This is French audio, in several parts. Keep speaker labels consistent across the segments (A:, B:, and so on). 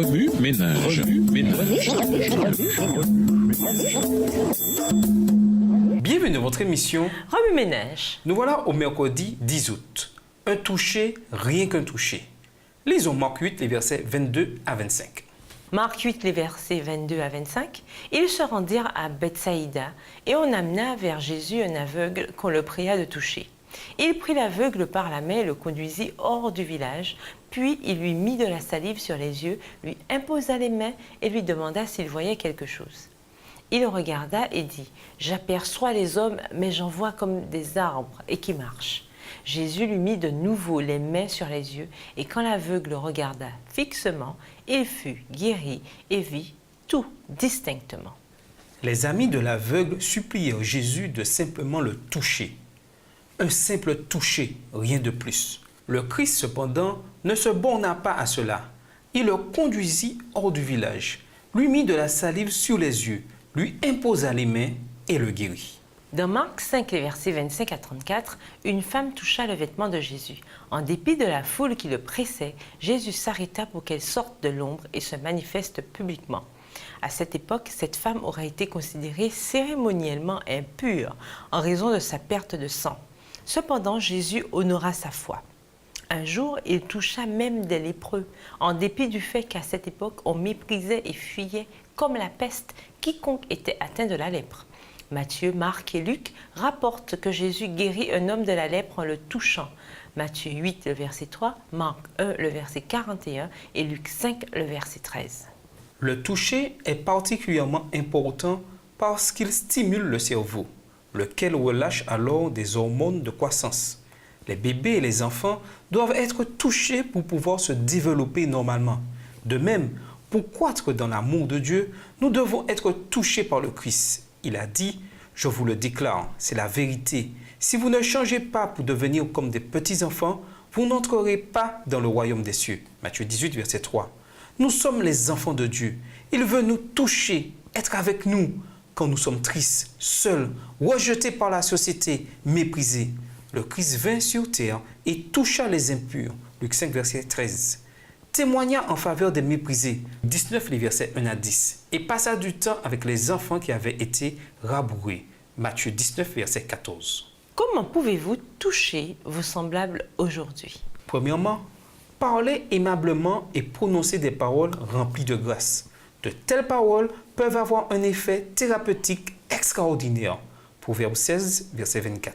A: Remue ménage.
B: Bienvenue dans votre émission
C: Remue ménage.
B: Nous voilà au mercredi 10 août. Un toucher, rien qu'un toucher. Lisons Marc 8, les versets 22 à 25.
C: Marc 8, les versets 22 à 25. Ils se rendirent à Bethsaïda et on amena vers Jésus un aveugle qu'on le pria de toucher. Il prit l'aveugle par la main et le conduisit hors du village, puis il lui mit de la salive sur les yeux, lui imposa les mains et lui demanda s'il voyait quelque chose. Il regarda et dit « J'aperçois les hommes, mais j'en vois comme des arbres et qui marchent. » Jésus lui mit de nouveau les mains sur les yeux, et quand l'aveugle regarda fixement, il fut guéri et vit tout distinctement.
B: Les amis de l'aveugle supplièrent Jésus de simplement le toucher. Un simple toucher, rien de plus. Le Christ, cependant, ne se borna pas à cela. Il le conduisit hors du village, lui mit de la salive sur les yeux, lui imposa les mains et le guérit.
C: Dans Marc 5, les versets 25 à 34, une femme toucha le vêtement de Jésus. En dépit de la foule qui le pressait, Jésus s'arrêta pour qu'elle sorte de l'ombre et se manifeste publiquement. À cette époque, cette femme aurait été considérée cérémoniellement impure en raison de sa perte de sang. Cependant, Jésus honora sa foi. Un jour, il toucha même des lépreux, en dépit du fait qu'à cette époque, on méprisait et fuyait comme la peste quiconque était atteint de la lèpre. Matthieu, Marc et Luc rapportent que Jésus guérit un homme de la lèpre en le touchant. Matthieu 8, le verset 3, Marc 1, le verset 41 et Luc 5, le verset 13.
B: Le toucher est particulièrement important parce qu'il stimule le cerveau, lequel relâche alors des hormones de croissance. Les bébés et les enfants doivent être touchés pour pouvoir se développer normalement. De même, pour croître dans l'amour de Dieu, nous devons être touchés par le Christ. Il a dit, je vous le déclare, c'est la vérité. Si vous ne changez pas pour devenir comme des petits-enfants, vous n'entrerez pas dans le royaume des cieux. Matthieu 18, verset 3. Nous sommes les enfants de Dieu. Il veut nous toucher, être avec nous quand nous sommes tristes, seuls, rejetés par la société, méprisés. Le Christ vint sur terre et toucha les impurs. Luc 5, verset 13. Témoigna en faveur des méprisés, 19 les versets 1 à 10, et passa du temps avec les enfants qui avaient été rabourés, Matthieu 19, verset 14.
C: Comment pouvez-vous toucher vos semblables aujourd'hui?
B: Premièrement, parler aimablement et prononcer des paroles remplies de grâce. De telles paroles peuvent avoir un effet thérapeutique extraordinaire. Proverbe 16, verset 24.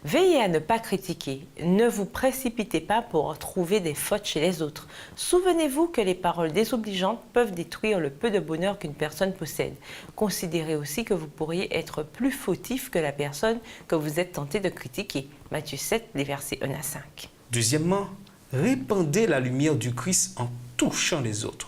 C: Veillez à ne pas critiquer. Ne vous précipitez pas pour trouver des fautes chez les autres. Souvenez-vous que les paroles désobligeantes peuvent détruire le peu de bonheur qu'une personne possède. Considérez aussi que vous pourriez être plus fautif que la personne que vous êtes tenté de critiquer. Matthieu 7, les versets 1 à 5.
B: Deuxièmement, répandez la lumière du Christ en touchant les autres.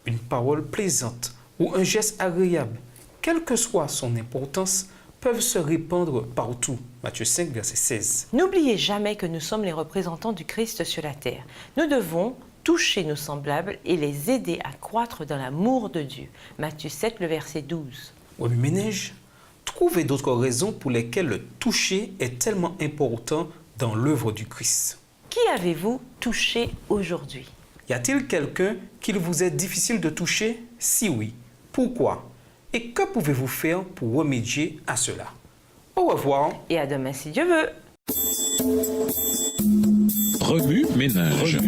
B: Une parole plaisante ou un geste agréable, quelle que soit son importance, peuvent se répandre partout. Matthieu 5, verset 16.
C: N'oubliez jamais que nous sommes les représentants du Christ sur la terre. Nous devons toucher nos semblables et les aider à croître dans l'amour de Dieu. Matthieu 7, le verset 12.
B: Remue ménage, trouvez d'autres raisons pour lesquelles le toucher est tellement important dans l'œuvre du Christ.
C: Qui avez-vous touché aujourd'hui?
B: Y a-t-il quelqu'un qu'il vous est difficile de toucher? Si oui, pourquoi? Et que pouvez-vous faire pour remédier à cela? Au revoir.
C: Et à demain si Dieu veut.
A: Remue ménage.